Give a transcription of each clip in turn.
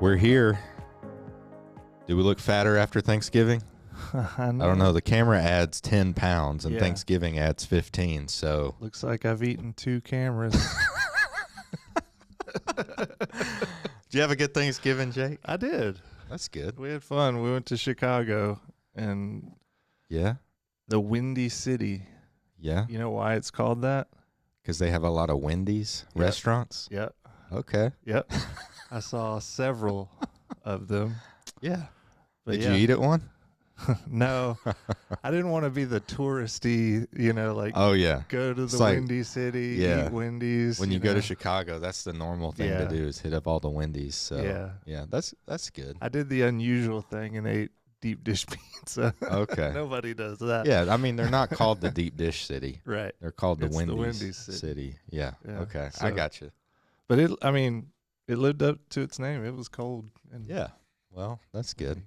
We're here. Do we look fatter after Thanksgiving? I I don't know. The camera adds 10 pounds and Yeah. Thanksgiving adds 15. So Looks like I've eaten 2 cameras. did you have a good Thanksgiving, Jake? I did. That's good. We had fun. We went to Chicago and Yeah. the Windy City. Yeah. You know why it's called that? Because they have a lot of Wendy's Yep. restaurants. Yep. Okay. Yep. I saw several of them. Yeah. But Did yeah. you eat at one? No. I didn't want to be the touristy, like Oh, yeah. go to It's the like- Windy City, yeah. eat Wendy's. When you go know. to Chicago, that's the normal thing to Yeah. do is hit up all the Wendy's. So Yeah. that's good. I did the unusual thing and ate deep dish pizza. Okay. Nobody does that. Yeah, I mean they're not called the Deep Dish City. Right. They're called the It's the Wendy's, Wendy's City. City. Yeah. Yeah, Okay. so- I got you. But it lived up to its name. It was cold. And Yeah. Well, that's good.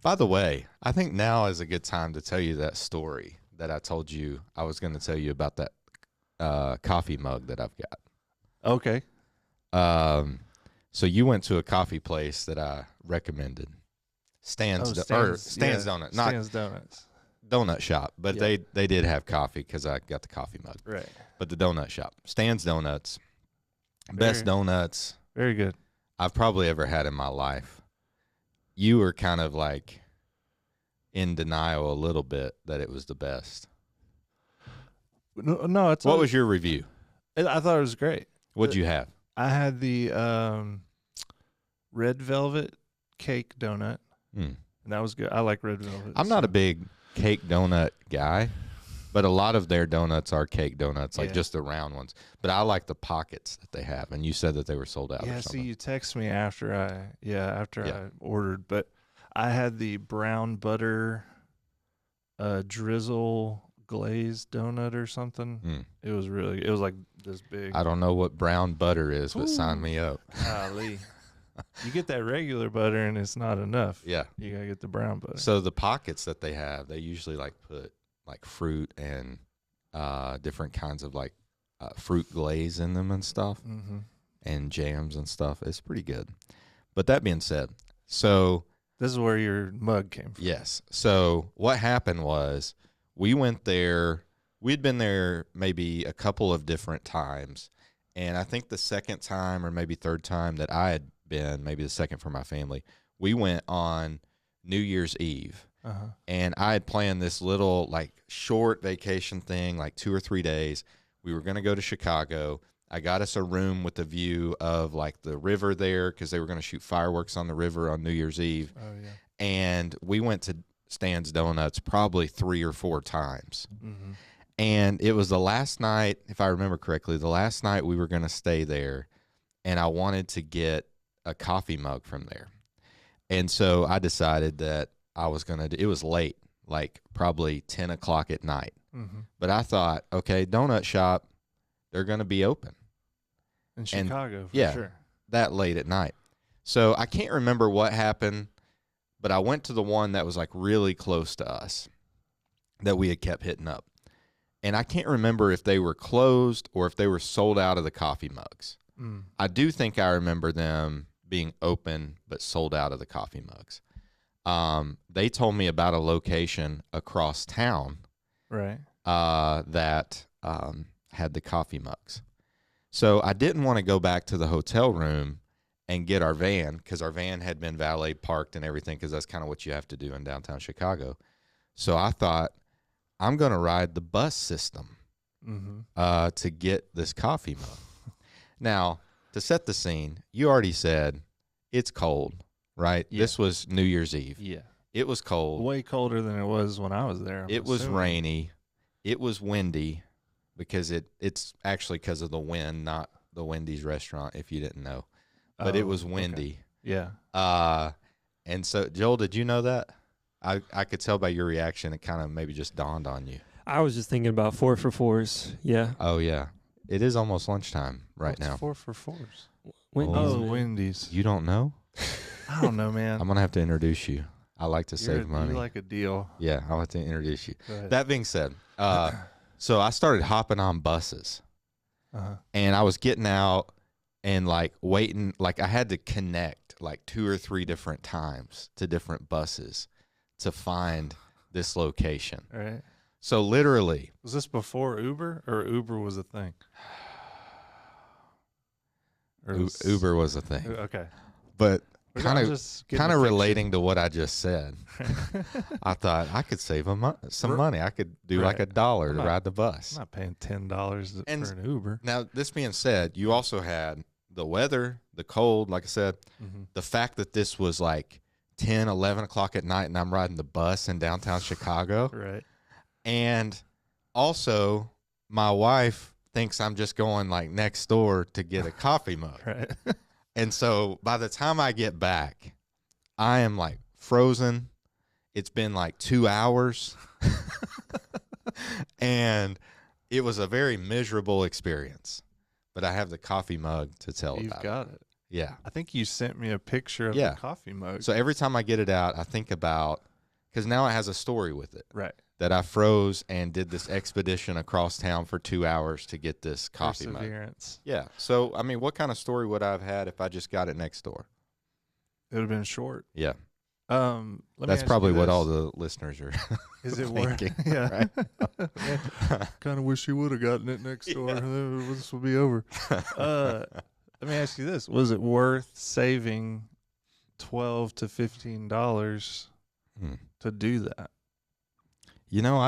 By the way, I think now is a good time to tell you that story that I told you I was going to tell you about that coffee mug that I've got. Okay. So you went to a coffee place that I recommended. Stan's Donuts, not Stan's Donuts. Donut Shop, but Yeah. they did have coffee because I got the coffee mug. Right. But the Donut Shop, Stan's Donuts, best Very- donuts Very good. I've probably ever had in my life. You were kind of like in denial a little bit that it was the best. No, it's What was your review? I thought it was great. What'd you have? I had the red velvet cake donut, Hmm. and that was good. I like red velvet. I'm not a big cake donut guy, but a lot of their donuts are cake donuts, like Yeah. just the round ones. But I like the pockets that they have, and you said that they were sold out Yeah. or See, something. you text me after I Yeah. I ordered, but I had the brown butter drizzle glazed donut or something. Hmm. It was like this big. I don't know what brown butter is, but sign Ooh. me up. Golly. You get that regular butter and it's not enough. Yeah. You gotta get the brown butter. So the pockets that they have, they usually like put like fruit and different kinds of like fruit glaze in them and stuff, Mm-hmm. and jams and stuff. It's pretty good. But that being said, so This is where your mug came from. yes. So what happened was we went there. We'd been there maybe a couple of different times. And I think the second time or maybe third time that I had been, maybe the second for my family, we went on New Year's Eve. Uh-huh. And I had planned this little like short vacation thing, like 2 or 3 days. We were going to go to Chicago. I got us a room with a view of like the river there because they were going to shoot fireworks on the river on New Year's Eve. Oh yeah. And we went to Stan's Donuts probably 3 or 4 times. Mm-hmm. And it was the last night, if I remember correctly, the last night we were going to stay there. And I wanted to get a coffee mug from there. And so I decided that I was going to, it was late, like probably 10 o'clock at night. Mm-hmm. But I thought, okay, donut shop, they're going to be open In Chicago, for yeah. sure. that late at night. So I can't remember what happened, but I went to the one that was like really close to us that we had kept hitting up. And I can't remember if they were closed or if they were sold out of the coffee mugs. Mm. I do think I remember them being open but sold out of the coffee mugs. They told me about a location across town Right. that had the coffee mugs. So I didn't want to go back to the hotel room and get our van because our van had been valet parked and everything because that's kind of what you have to do in downtown Chicago. So I thought, I'm going to ride the bus system Mm-hmm. to get this coffee mug. Now, to set the scene, you already said it's cold, right? Yeah. This was New Year's Eve. Yeah. It was cold. Way colder than it was when I was there. I'm It was assuming. rainy. It was windy because it's actually because of the wind, not the Wendy's restaurant, if you didn't know. But it Oh, was okay. windy. Yeah. And so, Joel, did you know that? I could tell by your reaction. It kind of maybe just dawned on you. I was just thinking about 4 for 4s. Yeah. Oh, yeah. It is almost lunchtime right What's now. 4 for 4s? Wendy's, Oh, Oh, man. Wendy's. You don't know? I don't know, man. I'm going to have to introduce you. I like to You're- save money. You like a deal. Yeah, I'll have to introduce you. Go ahead. That being said, so I started hopping on buses. Uh-huh. And I was getting out and like waiting, like I had to connect. like 2 or 3 different times to different buses to find this location. All right. So literally, Was this before Uber or Uber was a thing? Or Uber was a thing. Okay. But We're kind not of just getting kind of a picture. relating to what I just said, I thought I could save some money. I could do like Right. $1 to I'm not- ride the bus. I'm not paying $10 And- for an Uber. Now, this being said, you also had the weather, the cold, like I said, Mm-hmm. the fact that this was like 10, 11 o'clock at night and I'm riding the bus in downtown Chicago. Right. And also, my wife thinks I'm just going like next door to get a coffee mug. Right. And so by the time I get back, I am like frozen. It's been like 2 hours. And it was a very miserable experience. But I have the coffee mug to tell You've about got it. it. Yeah. I think you sent me a picture of Yeah. the coffee mug. So every time I get it out, I think about, because now it has a story with it, right. that I froze and did this expedition across town for 2 hours to get this coffee mug. Perseverance. Yeah. So, I mean, what kind of story would I have had if I just got it next door? It would have been short. Yeah. Let me That's ask probably you what this. all the listeners are. Is it worth? thinking, Yeah. right? Kind of wish you would have gotten it next door. This will be over. Let me ask you this: was it worth saving $12 to $15 Hmm. to do that? You know,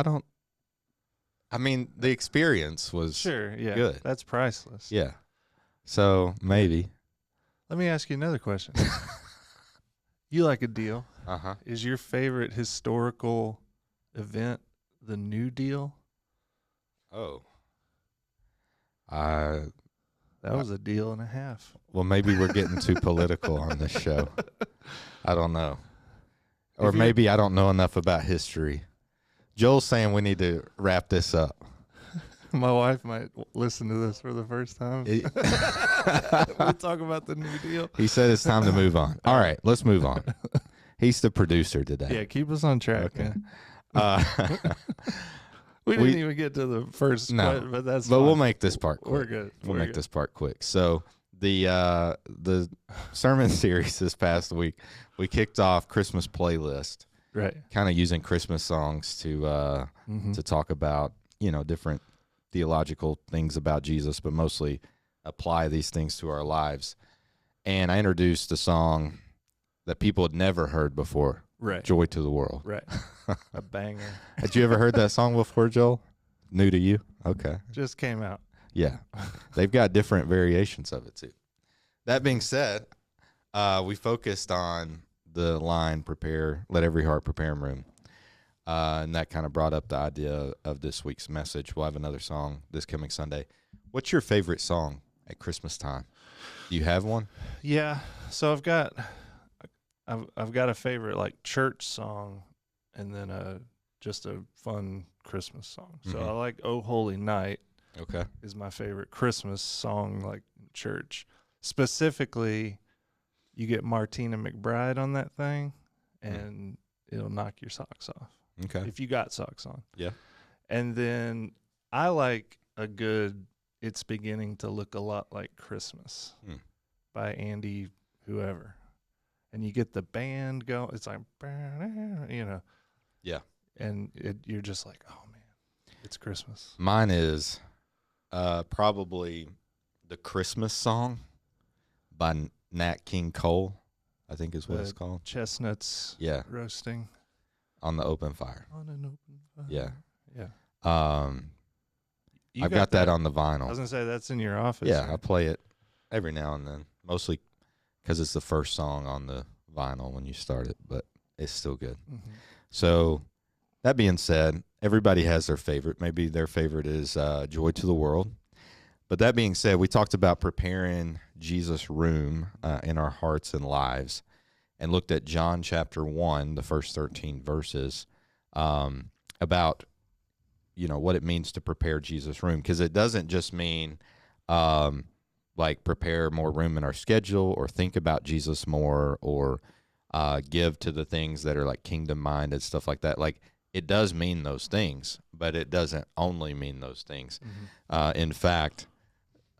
I mean, the experience was Sure. Yeah. good. That's priceless. Yeah. So maybe. Let me ask you another question. You like a deal? Uh-huh. Is your favorite historical event the New Deal? Oh. That was a deal and a half. Well, maybe we're getting too political on this show. I don't know. Or If you- maybe I don't know enough about history. Joel's saying we need to wrap this up. My wife might listen to this for the first time. It- We talk about the New Deal. He said it's time to move on. All right, let's move on. He's the producer today. Yeah, keep us on track. Okay. Man. We- We didn't even get to the first No, question, but that's but we'll fine. make this part quick. We're good. We'll We're make good. this part quick. So the sermon series this past week, we kicked off Christmas playlist, Right. kind of using Christmas songs to Mm-hmm. to talk about, you know, different theological things about Jesus, but mostly apply these things to our lives. And I introduced a song that people had never heard before, Right. Joy to the World. Right. A banger. Had you ever heard that song before, Joel? New to you? Okay. Just came out. Yeah. They've got different variations of it too. That being said, we focused on the line let every heart prepare room. And that kind of brought up the idea of this week's message. We'll have another song this coming Sunday. What's your favorite song at Christmas time? Do you have one? Yeah. So I've got a favorite like church song, and then just a fun Christmas song. So Mhm. I like "Oh Holy Night" Okay. is my favorite Christmas song, like in church. Specifically, you get Martina McBride on that thing, and it'll knock your socks off Okay. if you got socks on. Yeah. And then I like a good "It's Beginning to Look a Lot Like Christmas" Hmm. by Andy whoever. And you get the band going. It's like, you know. Yeah. And you're just like, oh, man, it's Christmas. Mine is probably the Christmas song by Nat King Cole, I think is what it's called. Chestnuts Yeah. roasting On the Open Fire. on an open fire. Yeah. Yeah. You I've got that on the vinyl. I was going to say, that's in your office. Yeah, I right? play it every now and then, mostly because it's the first song on the vinyl when you start it, but it's still good. Mhm. So that being said, everybody has their favorite. Maybe their favorite is Joy to the World. But that being said, we talked about preparing Jesus' room in our hearts and lives and looked at John chapter 1, the first 13 verses, about, you know, what it means to prepare Jesus' room. Because it doesn't just mean like prepare more room in our schedule or think about Jesus more or give to the things that are like kingdom minded, stuff like that. Like it does mean those things, but it doesn't only mean those things. In fact,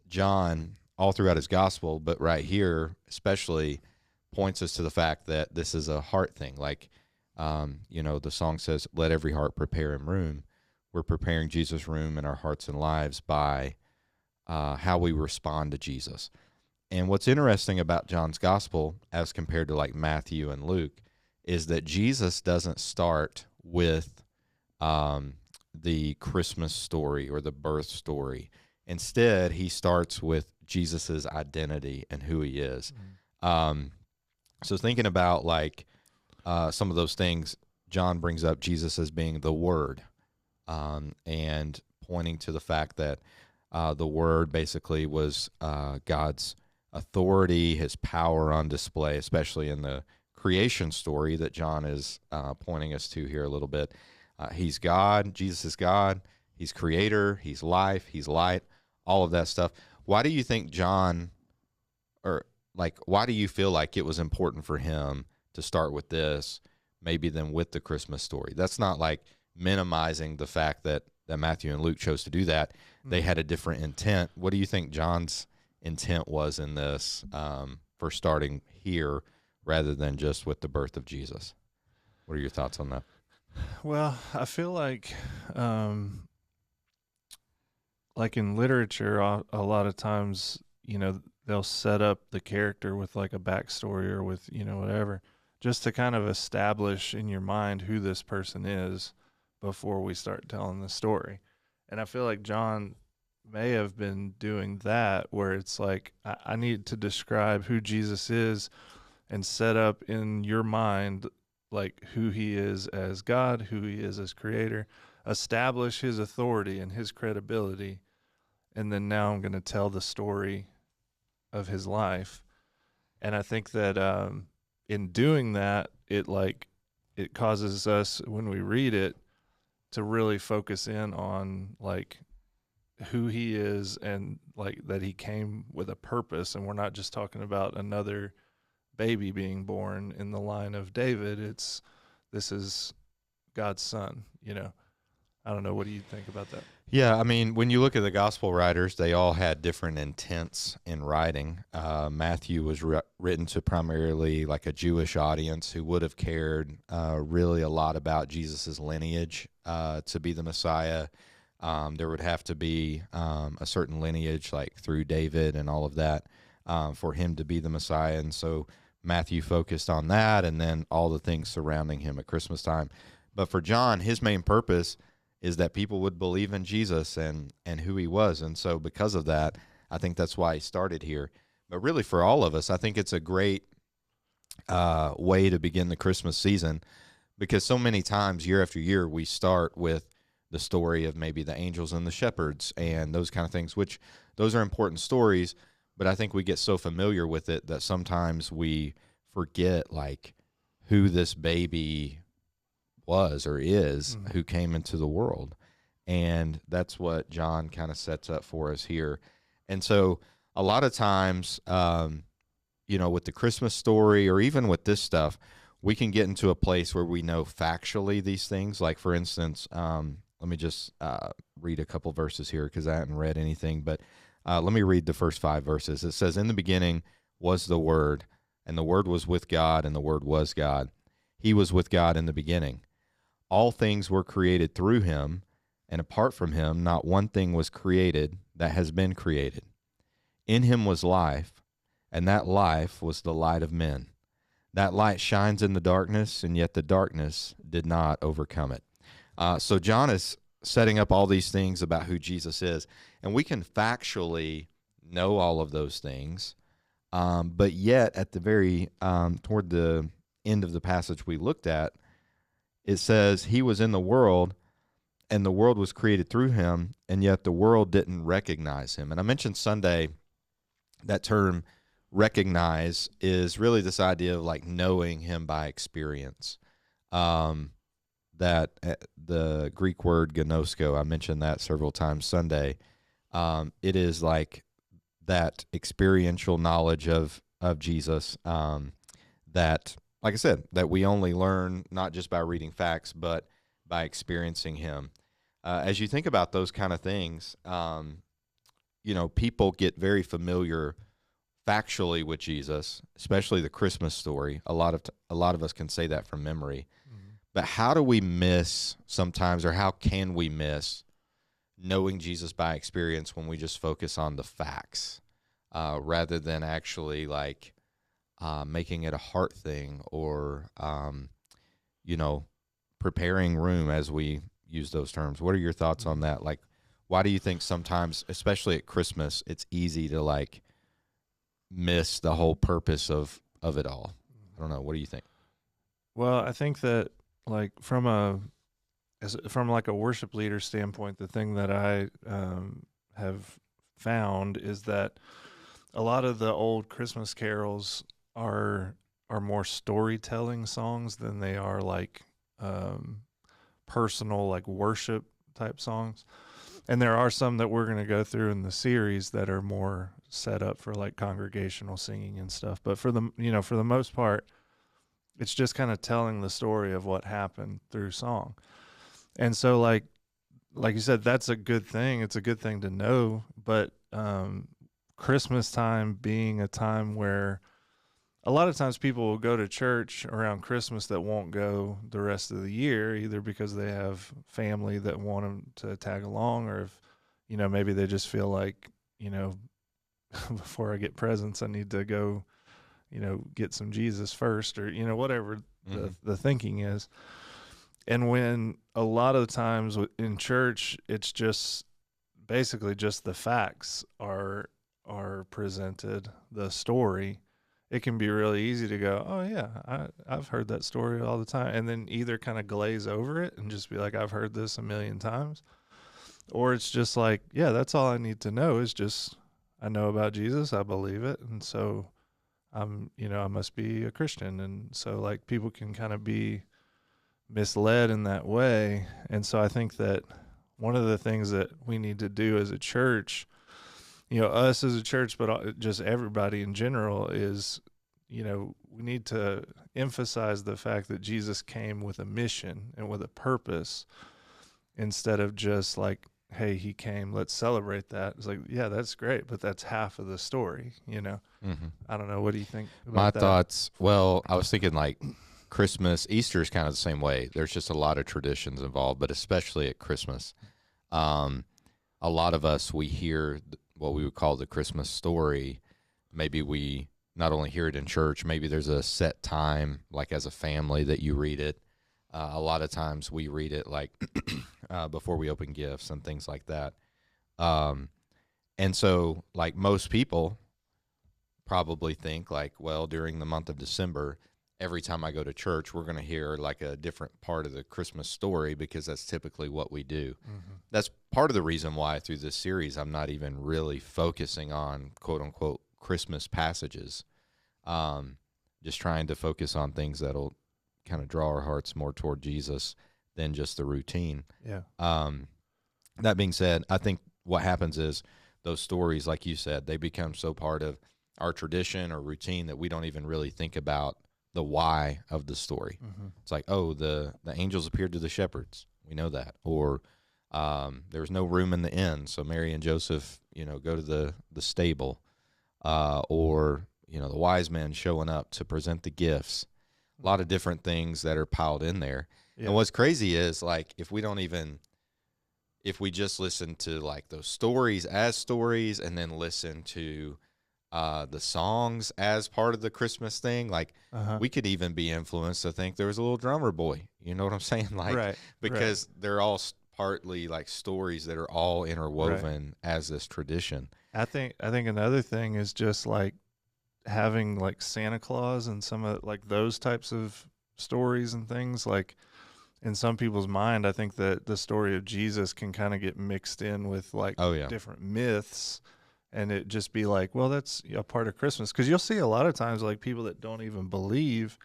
John, all throughout his gospel, but right here especially, points us to the fact that this is a heart thing. Like, the song says, "Let every heart prepare him room." We're preparing Jesus' room in our hearts and lives by how we respond to Jesus. And what's interesting about John's gospel as compared to like Matthew and Luke is that Jesus doesn't start with the Christmas story or the birth story. Instead, he starts with Jesus's identity and who he is. So thinking about like some of those things, John brings up Jesus as being the Word, and pointing to the fact that the Word basically was God's authority, his power on display, especially in the creation story that John is pointing us to here a little bit. He's God. Jesus is God. He's creator. He's life. He's light. All of that stuff. Why do you think John, or like, why do you feel like it was important for him to start with this, maybe than with the Christmas story? That's not like minimizing the fact that Matthew and Luke chose to do that. They had a different intent. What do you think John's intent was in this for starting here rather than just with the birth of Jesus? What are your thoughts on that? Well, I feel like in literature, a lot of times, they'll set up the character with like a backstory or with, whatever, just to kind of establish in your mind who this person is before we start telling the story. And I feel like John may have been doing that, where it's like, I need to describe who Jesus is and set up in your mind like who he is as God, who he is as creator, establish his authority and his credibility, and then now I'm going to tell the story of his life. And I think that in doing that, it causes us, when we read it, to really focus in on like who he is, and like that he came with a purpose, and we're not just talking about another baby being born in the line of David. This is God's son. I don't know. What do you think about that? Yeah, I mean, when you look at the gospel writers, they all had different intents in writing. Matthew was written to primarily like a Jewish audience who would have cared really a lot about Jesus's lineage to be the Messiah. There would have to be a certain lineage, like through David and all of that, for him to be the Messiah. And so Matthew focused on that, and then all the things surrounding him at Christmas time. But for John, his main purpose is that people would believe in Jesus and who he was. And so because of that, I think that's why he started here. But really for all of us, I think it's a great way to begin the Christmas season, because so many times year after year we start with the story of maybe the angels and the shepherds and those kind of things, which those are important stories. But I think we get so familiar with it that sometimes we forget like who this baby was or is, who came into the world. And that's what John kind of sets up for us here. And so a lot of times, with the Christmas story or even with this stuff, we can get into a place where we know factually these things. Like, for instance, let me just read a couple verses here because I haven't read anything, but let me read the first 5 verses. It says, "In the beginning was the Word, and the Word was with God, and the Word was God. He was with God in the beginning. All things were created through him, and apart from him, not one thing was created that has been created. In him was life, and that life was the light of men. That light shines in the darkness, and yet the darkness did not overcome it." So John is setting up all these things about who Jesus is, and we can factually know all of those things, but yet at the very toward the end of the passage we looked at, it says he was in the world and the world was created through him, and yet the world didn't recognize him. And I mentioned Sunday that term recognize is really this idea of like knowing him by experience. That the Greek word gnosko, I mentioned that several times Sunday. It is like that experiential knowledge of Jesus that, like I said, that we only learn not just by reading facts, but by experiencing him. As you think about those kind of things, people get very familiar factually with Jesus, especially the Christmas story. A lot of us can say that from memory. But how do we miss sometimes, or how can we miss knowing Jesus by experience when we just focus on the facts rather than actually like making it a heart thing, or preparing room, as we use those terms? What are your thoughts on that? Like, why do you think sometimes, especially at Christmas, it's easy to like miss the whole purpose of it all? I don't know. What do you think? Well, I think that like from like a worship leader standpoint, the thing that I have found is that a lot of the old Christmas carols are more storytelling songs than they are like personal, like worship type songs. And there are some that we're going to go through in the series that are more set up for like congregational singing and stuff. But for the most part, it's just kind of telling the story of what happened through song. And so like you said, that's a good thing. It's a good thing to know. But Christmas time being a time where a lot of times people will go to church around Christmas that won't go the rest of the year, either because they have family that want them to tag along, or if, maybe they just feel like, before I get presents, I need to go, get some Jesus first, or, whatever the thinking is. And when a lot of the times in church, it's just basically just the facts are presented, the story, it can be really easy to go, oh yeah, I've heard that story all the time, and then either kind of glaze over it and just be like, I've heard this a million times, or it's just like, yeah, that's all I need to know is just I know about Jesus, I believe it, and so I must be a Christian. And so like people can kind of be misled in that way. And so I think that one of the things that we need to do as a church, us as a church, but just everybody in general, is, we need to emphasize the fact that Jesus came with a mission and with a purpose, instead of just like, hey, he came, let's celebrate that. It's like, yeah, that's great, but that's half of the story, I don't know. What do you think about My that? thoughts, well, I was thinking like Christmas, Easter is kind of the same way. There's just a lot of traditions involved, but especially at Christmas. A lot of us, we hear what we would call the Christmas story. Maybe we not only hear it in church, maybe there's a set time, like as a family, that you read it. A lot of times we read it like before we open gifts and things like that. And so like most people probably think like, well, during the month of December, every time I go to church, we're going to hear like a different part of the Christmas story, because that's typically what we do. That's part of the reason why through this series, I'm not even really focusing on quote unquote Christmas passages. Just trying to focus on things that'll kind of draw our hearts more toward Jesus than just the routine. Yeah. That being said, I think what happens is those stories, like you said, they become so part of our tradition or routine that we don't even really think about the why of the story. It's like, oh, the angels appeared to the shepherds. We know that. Or there was no room in the inn, so Mary and Joseph, go to the stable. Or, the wise men showing up to present the gifts. A lot of different things that are piled in there. Yeah. And what's crazy is like, if we just listen to like those stories as stories, and then listen to the songs as part of the Christmas thing, like we could even be influenced to think there was a little drummer boy. You know what I'm saying? Like, right, because they're all partly like stories that are all interwoven as this tradition. I think another thing is just like having like Santa Claus and some of like those types of stories and things. Like in some people's mind, I think that the story of Jesus can kind of get mixed in with like different myths, and it just be like, well, that's a part of Christmas. Because you'll see a lot of times like people that don't even believe,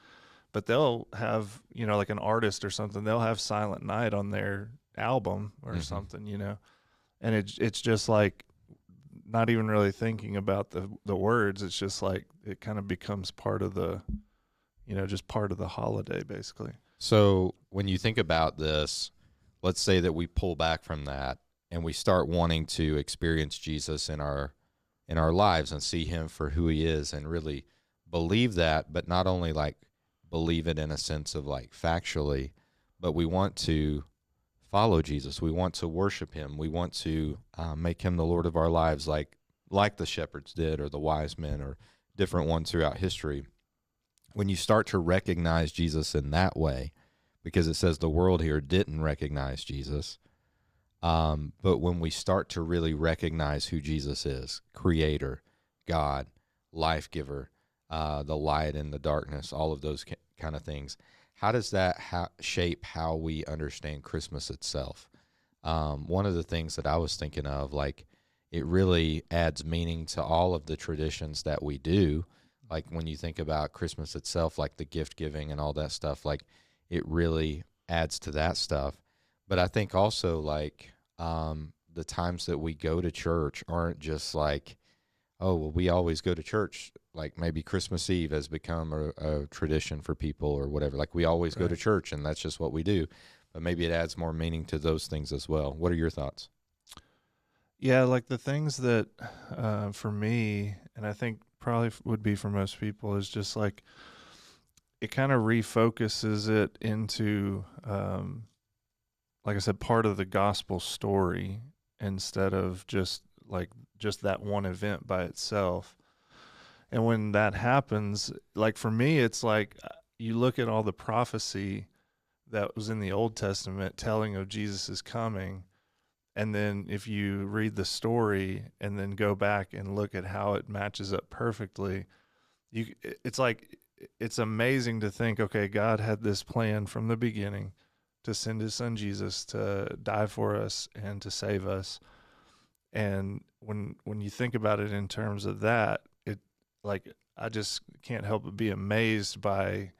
but they'll have, like an artist or something, they'll have Silent Night on their album or something, and it's just like not even really thinking about the words. It's just like it kind of becomes part of the, just part of the holiday basically. So when you think about this, let's say that we pull back from that and we start wanting to experience Jesus in our in our lives and see him for who he is and really believe that, but not only like believe it in a sense of like factually, but we want to follow Jesus. We want to worship him. We want to make him the Lord of our lives, like the shepherds did, or the wise men, or different ones throughout history. When you start to recognize Jesus in that way, because it says the world here didn't recognize Jesus, but when we start to really recognize who Jesus is, creator, God, life giver, the light and the darkness, all of those kind of things, how does that shape how we understand Christmas itself? One of the things that I was thinking of, like, it really adds meaning to all of the traditions that we do. Like when you think about Christmas itself, like the gift giving and all that stuff, like it really adds to that stuff. But I think also like the times that we go to church aren't just like, oh, well, we always go to church. Like maybe Christmas Eve has become a tradition for people or whatever. Like we always go to church and that's just what we do. But maybe it adds more meaning to those things as well. What are your thoughts? Yeah, like the things that for me, and I think probably would be for most people, is just like it kind of refocuses it into, like I said, part of the gospel story instead of just that one event by itself. And when that happens, like for me, it's like you look at all the prophecy that was in the Old Testament telling of Jesus' coming. And then if you read the story and then go back and look at how it matches up perfectly, it's amazing to think, okay, God had this plan from the beginning to send his son Jesus to die for us and to save us. And when you think about it in terms of that, I just can't help but be amazed by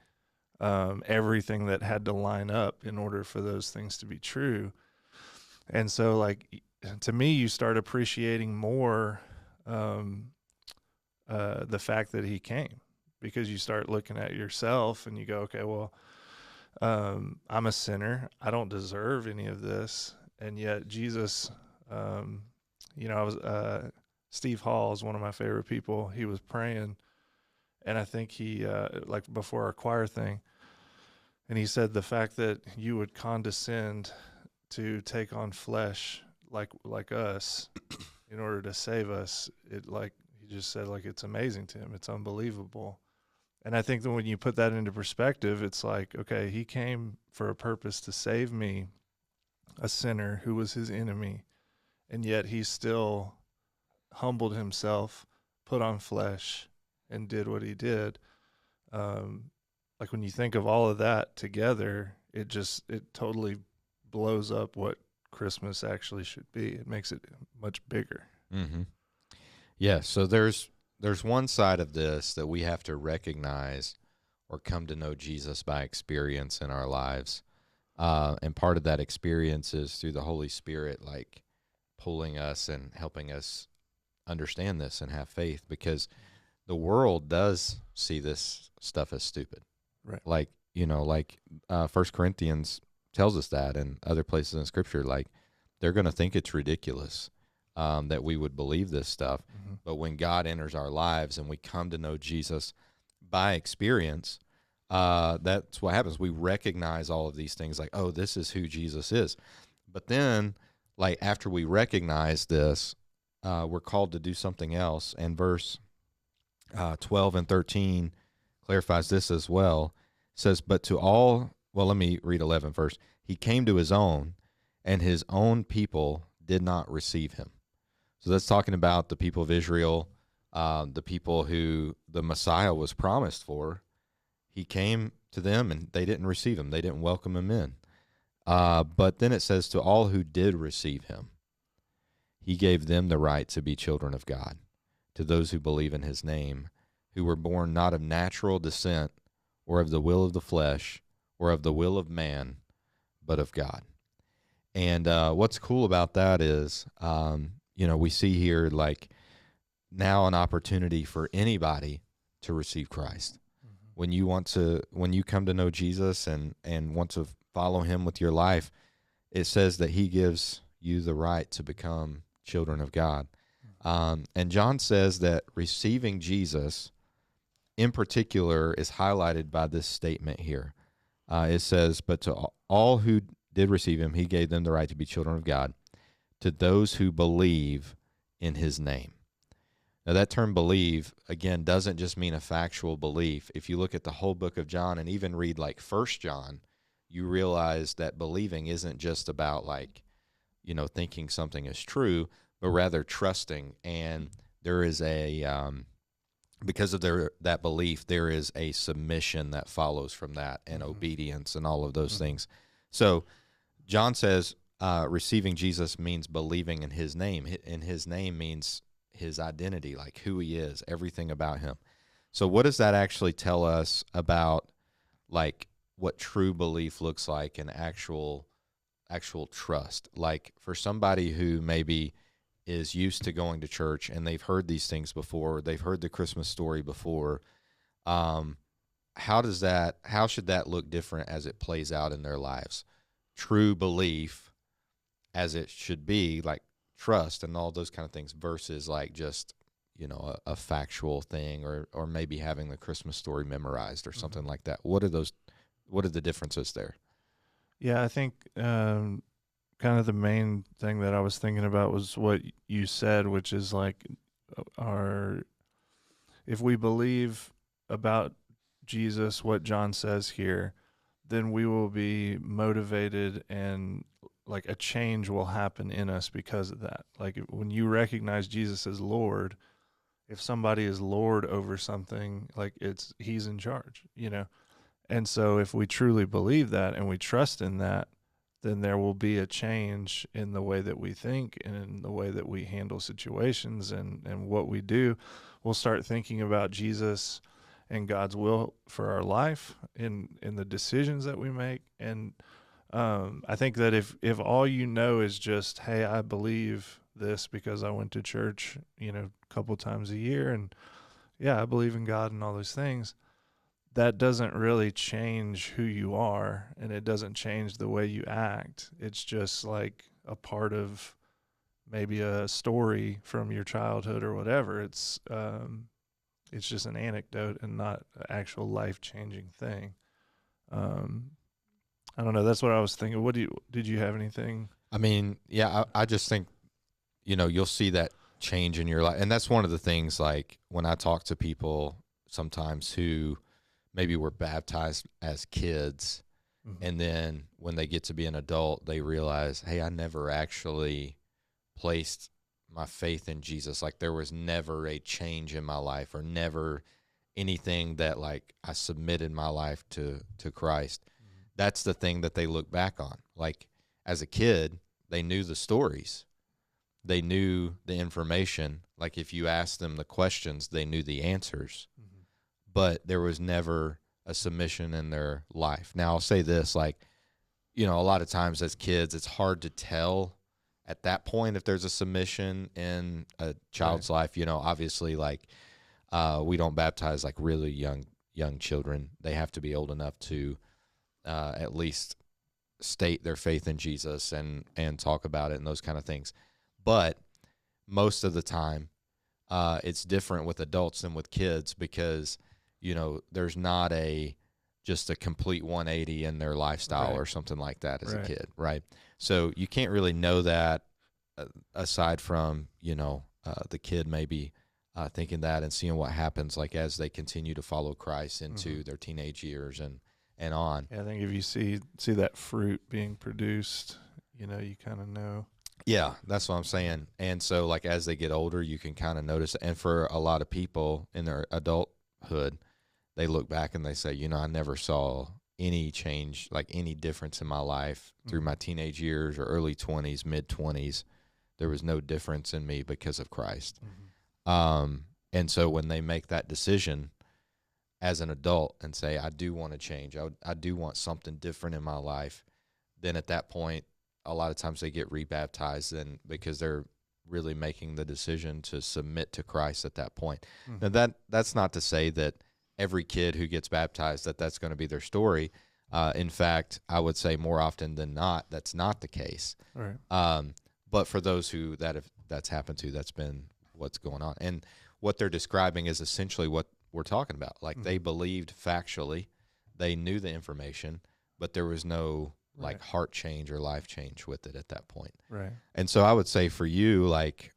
everything that had to line up in order for those things to be true. And so, like, to me, you start appreciating more the fact that he came, because you start looking at yourself and you go, okay, well, I'm a sinner. I don't deserve any of this. And yet Jesus, Steve Hall is one of my favorite people. He was praying, and I think he, like before our choir thing, and he said the fact that you would condescend to take on flesh like us in order to save us, it, like he just said, like it's amazing to him. It's unbelievable. And I think that when you put that into perspective, it's like, okay, he came for a purpose to save me, a sinner who was his enemy, and yet he still humbled himself, put on flesh, and did what he did. Like when you think of all of that together, it totally blows up what Christmas actually should be. It makes it much bigger. Mm-hmm. Yeah. So there's one side of this that we have to recognize or come to know Jesus by experience in our lives. And part of that experience is through the Holy Spirit, like pulling us and helping us understand this and have faith, because the world does see this stuff as stupid. Right. Like, 1 Corinthians tells us that, and other places in Scripture, like they're going to think it's ridiculous that we would believe this stuff. Mm-hmm. But when God enters our lives and we come to know Jesus by experience, that's what happens. We recognize all of these things, like, oh, this is who Jesus is. But then, like after we recognize this, we're called to do something else. And verse 12 and 13 clarifies this as well. It says, but to all, well, let me read 11 first. He came to his own, and his own people did not receive him. So that's talking about the people of Israel, the people who the Messiah was promised for. He came to them, and they didn't receive him. They didn't welcome him in. But then it says, to all who did receive him, he gave them the right to be children of God, to those who believe in his name, who were born not of natural descent, or of the will of the flesh, or of the will of man, but of God. And what's cool about that is, we see here, like, now an opportunity for anybody to receive Christ. Mm-hmm. When you come to know Jesus and want to follow him with your life, it says that he gives you the right to become children of God. And John says that receiving Jesus in particular is highlighted by this statement here. It says, but to all who did receive him, he gave them the right to be children of God, to those who believe in his name. Now, that term believe, again, doesn't just mean a factual belief. If you look at the whole book of John and even read like 1 John, you realize that believing isn't just about like, thinking something is true, but rather trusting. And there is because of that belief, there is a submission that follows from that, and obedience and all of those things. So John says receiving Jesus means believing in his name. In his name means his identity, like who he is, everything about him. So what does that actually tell us about like what true belief looks like and actual trust? Like for somebody who maybe is used to going to church and they've heard these things before, they've heard the Christmas story before, how should that look different as it plays out in their lives? True belief as it should be, like trust and all those kind of things, versus like just a factual thing, or maybe having the Christmas story memorized or something like that. What are the differences there? Yeah, I think kind of the main thing that I was thinking about was what you said, which is like if we believe about Jesus, what John says here, then we will be motivated, and like a change will happen in us because of that. Like when you recognize Jesus as Lord, if somebody is Lord over something, like he's in charge, And so if we truly believe that and we trust in that, then there will be a change in the way that we think and in the way that we handle situations and what we do. We'll start thinking about Jesus and God's will for our life in the decisions that we make. And I think that if all is just, hey, I believe this because I went to church, a couple times a year, and yeah, I believe in God and all those things, that doesn't really change who you are, and it doesn't change the way you act. It's just like a part of maybe a story from your childhood or whatever. It's just an anecdote and not an actual life-changing thing. I don't know. That's what I was thinking. Did you have anything? I mean, yeah, I just think, you'll see that change in your life. And that's one of the things, like when I talk to people sometimes who maybe were baptized as kids, and then when they get to be an adult, they realize, hey, I never actually placed my faith in Jesus. Like there was never a change in my life, or never anything that like I submitted my life to Christ. That's the thing that they look back on. Like as a kid, they knew the stories. They knew the information. Like if you asked them the questions, they knew the answers. But there was never a submission in their life. Now, I'll say this, like, a lot of times as kids, it's hard to tell at that point if there's a submission in a child's life. Obviously, like, we don't baptize, like, really young children. They have to be old enough to at least state their faith in Jesus and talk about it and those kind of things. But most of the time, it's different with adults than with kids, because there's not just a complete 180 in their lifestyle or something like that as a kid, right? So you can't really know that aside from, the kid maybe thinking that and seeing what happens like as they continue to follow Christ into their teenage years and on. Yeah, I think if you see that fruit being produced, you kind of know. Yeah, that's what I'm saying. And so like as they get older, you can kind of notice. And for a lot of people in their adulthood, they look back and they say, I never saw any change, like any difference in my life through my teenage years or early 20s, mid 20s. There was no difference in me because of Christ. And so when they make that decision as an adult and say, I do want to change, I do want something different in my life, then at that point, a lot of times they get rebaptized, and because they're really making the decision to submit to Christ at that point. Now that's not to say that every kid who gets baptized that's going to be their story. In fact, I would say more often than not, that's not the case. Right. But for those who that's happened to, that's been what's going on. And what they're describing is essentially what we're talking about. Like they believed factually, they knew the information, but there was no like heart change or life change with it at that point. Right. And so I would say for you, like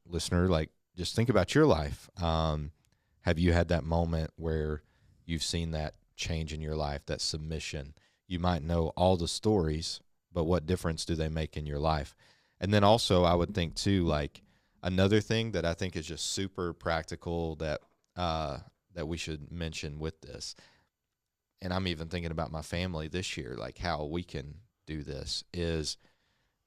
listener, like just think about your life. Have you had that moment where you've seen that change in your life, that submission? You might know all the stories, but what difference do they make in your life? And then also I would think too, like another thing that I think is just super practical that we should mention with this, and I'm even thinking about my family this year, like how we can do this is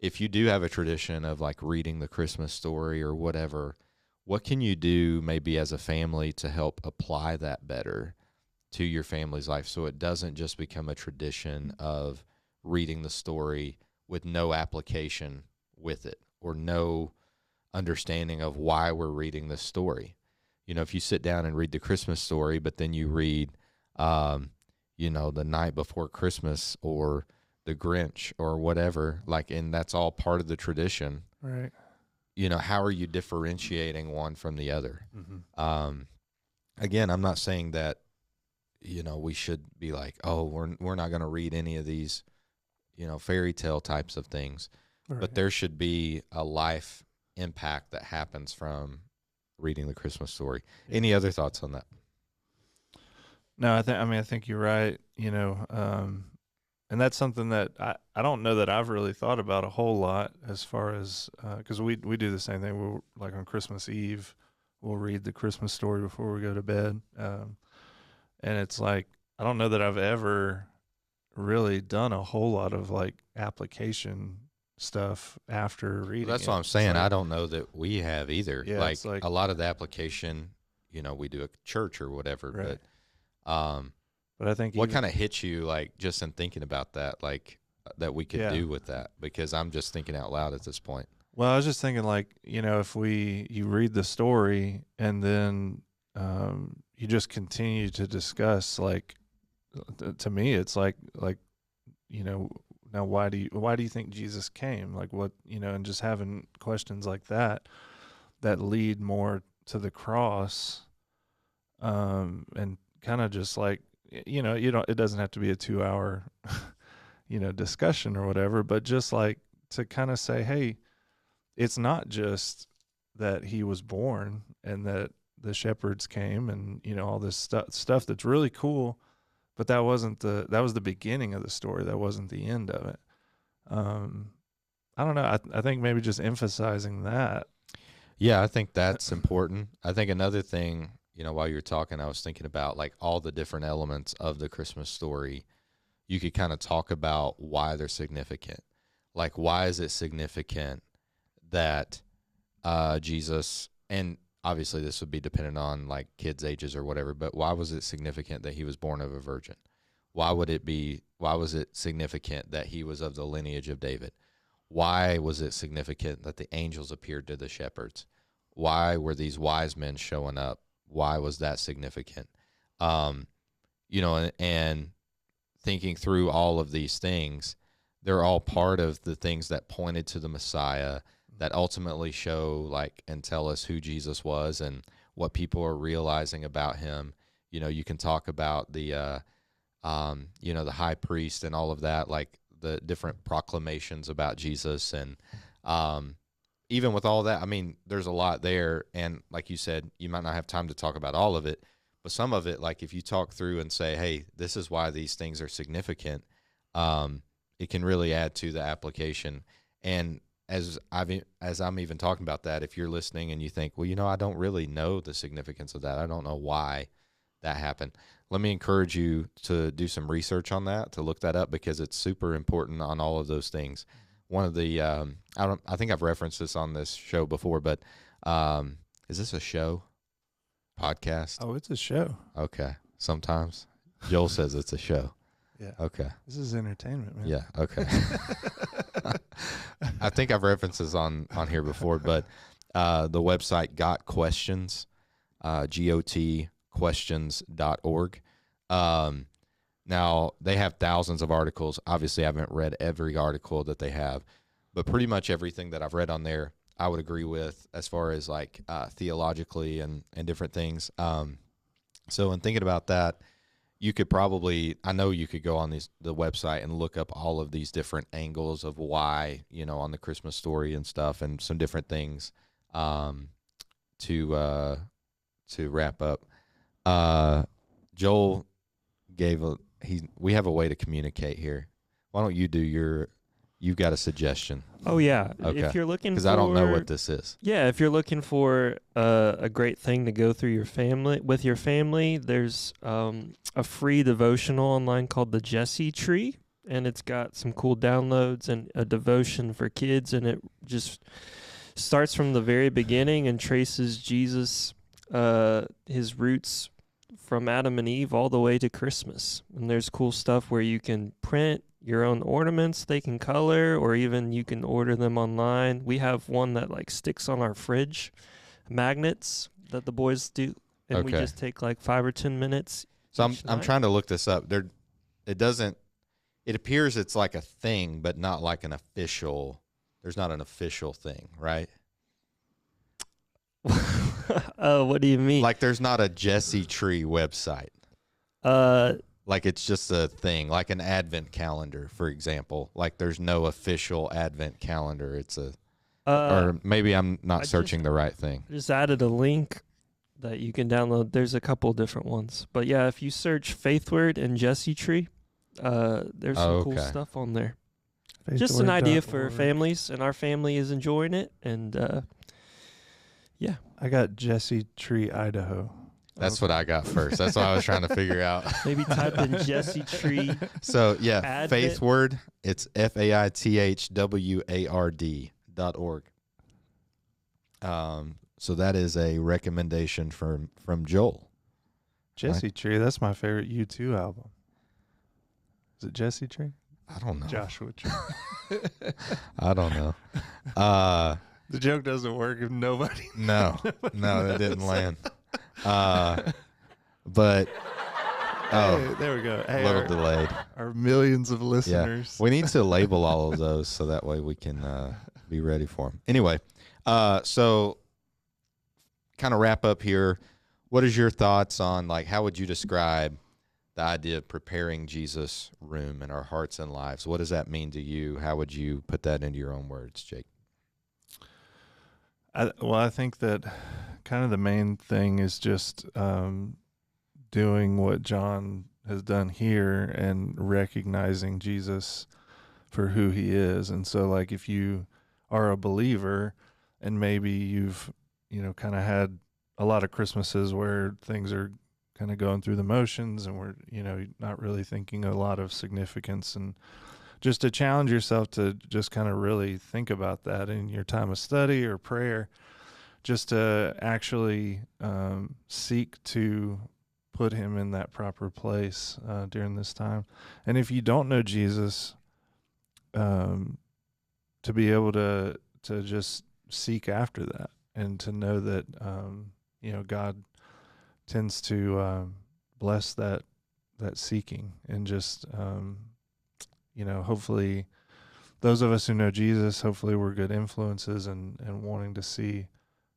if you do have a tradition of like reading the Christmas story or whatever, what can you do maybe as a family to help apply that better to your family's life so it doesn't just become a tradition of reading the story with no application with it or no understanding of why we're reading this story. You know, if you sit down and read the Christmas story, but then you read, you know, The Night Before Christmas or The Grinch or whatever, like, and that's all part of the tradition. Right. You know, how are you differentiating one from the other? Mm-hmm. Again, I'm not saying that, you know, we should be like, oh, we're not going to read any of these, you know, fairy tale types of things, Right. but there should be a life impact that happens from reading the Christmas story. Any other thoughts on that? No, I think you're right. You know, and that's something that I don't know that I've really thought about a whole lot as far as because we do the same thing. We'll, like on Christmas Eve, we'll read the Christmas story before we go to bed, and it's like I don't know that I've ever really done a whole lot of like application stuff after reading. Well, that's it. what I'm saying. Like, I don't know that we have either. Yeah, like, it's like a lot of the application, you know, we do at church or whatever, Right. but I think what even- kind of hits you, like, just in thinking about that, like, that we could Yeah. do with that? Because I'm just thinking out loud at this point. Well, I was just thinking, like, you know, if you read the story and then you just continue to discuss, like, to me, it's like, you know, now why do you think Jesus came? Like, what, you know, and just having questions like that lead more to the cross, and kind of just like, you know, it doesn't have to be a 2-hour, you know, discussion or whatever, but just like to kind of say, hey, it's not just that he was born and that the shepherds came and, you know, all this stuff that's really cool, but that was the beginning of the story. That wasn't the end of it. I don't know. I think maybe just emphasizing that. Yeah, I think that's important. I think another thing, you know, while you're talking, I was thinking about like all the different elements of the Christmas story. You could kind of talk about why they're significant. Like, why is it significant that Jesus, and obviously this would be dependent on like kids' ages or whatever, but why was it significant that he was born of a virgin? Why was it significant that he was of the lineage of David? Why was it significant that the angels appeared to the shepherds? Why were these wise men showing up? Why was that significant? You know, and thinking through all of these things, they're all part of the things that pointed to the Messiah, that ultimately show like and tell us who Jesus was and what people are realizing about him. You know, you can talk about the you know, the high priest and all of that, like the different proclamations about Jesus. And even with all that, I mean, there's a lot there. And like you said, you might not have time to talk about all of it, but some of it, like if you talk through and say, hey, this is why these things are significant, it can really add to the application. And as I'm even talking about that, if you're listening and you think, well, you know, I don't really know the significance of that, I don't know why that happened, let me encourage you to do some research on that, to look that up, because it's super important on all of those things. One of the I think I've referenced this on this show before, but is this a show? Podcast? Oh, it's a show. Okay. Sometimes Joel says it's a show. Yeah. Okay. This is entertainment, man. Yeah. Okay. I think I've referenced this on here before, but the website Got Questions, gotquestions.org. Now, they have thousands of articles. Obviously, I haven't read every article that they have, but pretty much everything that I've read on there, I would agree with as far as like theologically and different things. So in thinking about that, you could probably, I know you could go on the website and look up all of these different angles of why, on the Christmas story and stuff, and some different things to wrap up. Joel we have a way to communicate here. Why don't you you've got a suggestion? Oh yeah. Okay. If you're looking Because I don't know what this is. Yeah, if you're looking for a great thing to go through with your family, there's a free devotional online called the Jesse Tree, and it's got some cool downloads and a devotion for kids, and it just starts from the very beginning and traces Jesus, his roots from Adam and Eve all the way to Christmas. And there's cool stuff where you can print your own ornaments they can color, or even you can order them online. We have one that like sticks on our fridge, magnets that the boys do, and we just take like 5 or 10 minutes. So I'm trying to look this up. It appears it's like a thing, but not like an official. There's not an official thing, right? What do you mean? Like there's not a Jesse Tree website. Like it's just a thing, like an advent calendar, for example. Like there's no official advent calendar. It's or maybe I'm not searching the right thing. I just added a link that you can download. There's a couple different ones. But yeah, if you search Faithword and Jesse Tree, there's some cool stuff on there. Just an idea for families, and our family is enjoying it. And yeah. I got Jesse Tree, Idaho. That's what I got first. That's what I was trying to figure out. Maybe type in Jesse Tree. So yeah, Faithword. It's FAITHWARD.org. So that is a recommendation from Joel. Jesse Tree. That's my favorite U2 album. Is it Jesse Tree? I don't know. Joshua Tree. I don't know. The joke doesn't work if nobody. No, it didn't land. But hey, there we go. Hey, a little delayed. Our millions of listeners. Yeah. We need to label all of those so that way we can be ready for them. Anyway, so kind of wrap up here. What is your thoughts on, like, how would you describe the idea of preparing Jesus' room in our hearts and lives? What does that mean to you? How would you put that into your own words, Jake? I think that kind of the main thing is just doing what John has done here and recognizing Jesus for who he is. And so, like, if you are a believer and maybe you've, kind of had a lot of Christmases where things are kind of going through the motions and we're, not really thinking a lot of significance, and just to challenge yourself to just kind of really think about that in your time of study or prayer, just to actually seek to put him in that proper place during this time. And if you don't know Jesus, to be able to just seek after that, and to know that, God tends to bless that seeking, and just, hopefully those of us who know Jesus, hopefully we're good influences and wanting to see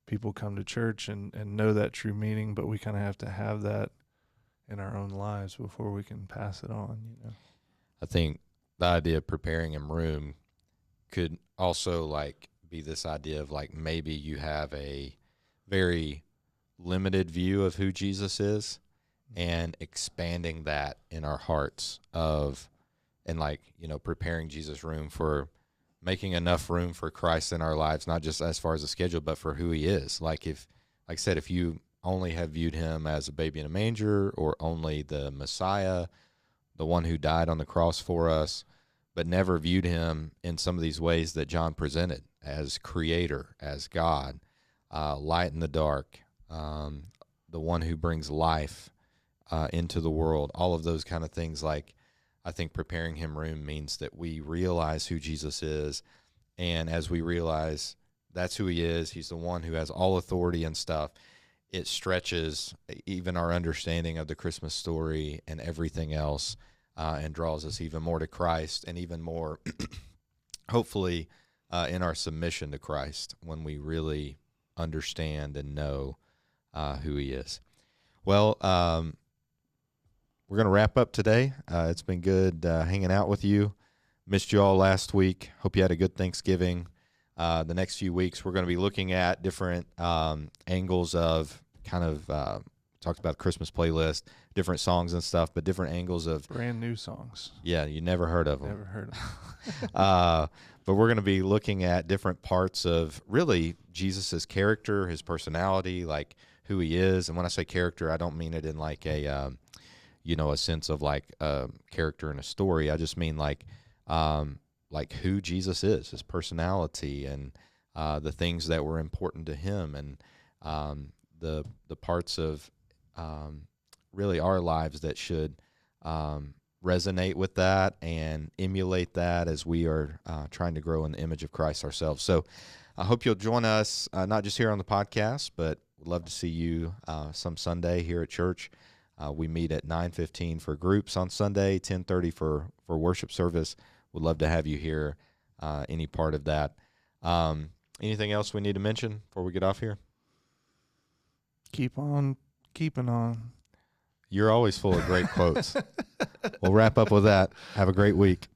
people come to church and know that true meaning, but we kind of have to have that in our own lives before we can pass it on. I think the idea of preparing him room could also like be this idea of like maybe you have a very limited view of who Jesus is, and expanding that in our hearts and preparing Jesus room for making enough room for Christ in our lives, not just as far as the schedule, but for who he is. Like I said, if you only have viewed him as a baby in a manger, or only the Messiah, the one who died on the cross for us, but never viewed him in some of these ways that John presented, as creator, as God, light in the dark, the one who brings life into the world, all of those kind of things. Like, I think preparing him room means that we realize who Jesus is, and as we realize that's who he is, he's the one who has all authority and stuff, it stretches even our understanding of the Christmas story and everything else, and draws us even more to Christ, and even more, hopefully, in our submission to Christ when we really understand and know who he is. Well, we're going to wrap up today. It's been good hanging out with you. Missed you all last week. Hope you had a good Thanksgiving. The next few weeks, we're going to be looking at different angles of kind of talked about Christmas playlist, different songs and stuff, but different angles of brand new songs. Yeah, you never heard of them. Never heard of them. But we're going to be looking at different parts of really Jesus's character, his personality, like who he is. And when I say character, I don't mean it in like a a sense of like a character in a story. I just mean like who Jesus is, his personality, and the things that were important to him, and the parts of really our lives that should resonate with that and emulate that as we are trying to grow in the image of Christ ourselves. So I hope you'll join us, not just here on the podcast, but we'd love to see you some Sunday here at church. We meet at 9:15 for groups on Sunday, 10:30 for worship service. We'd love to have you here, any part of that. Anything else we need to mention before we get off here? Keep on keeping on. You're always full of great quotes. We'll wrap up with that. Have a great week.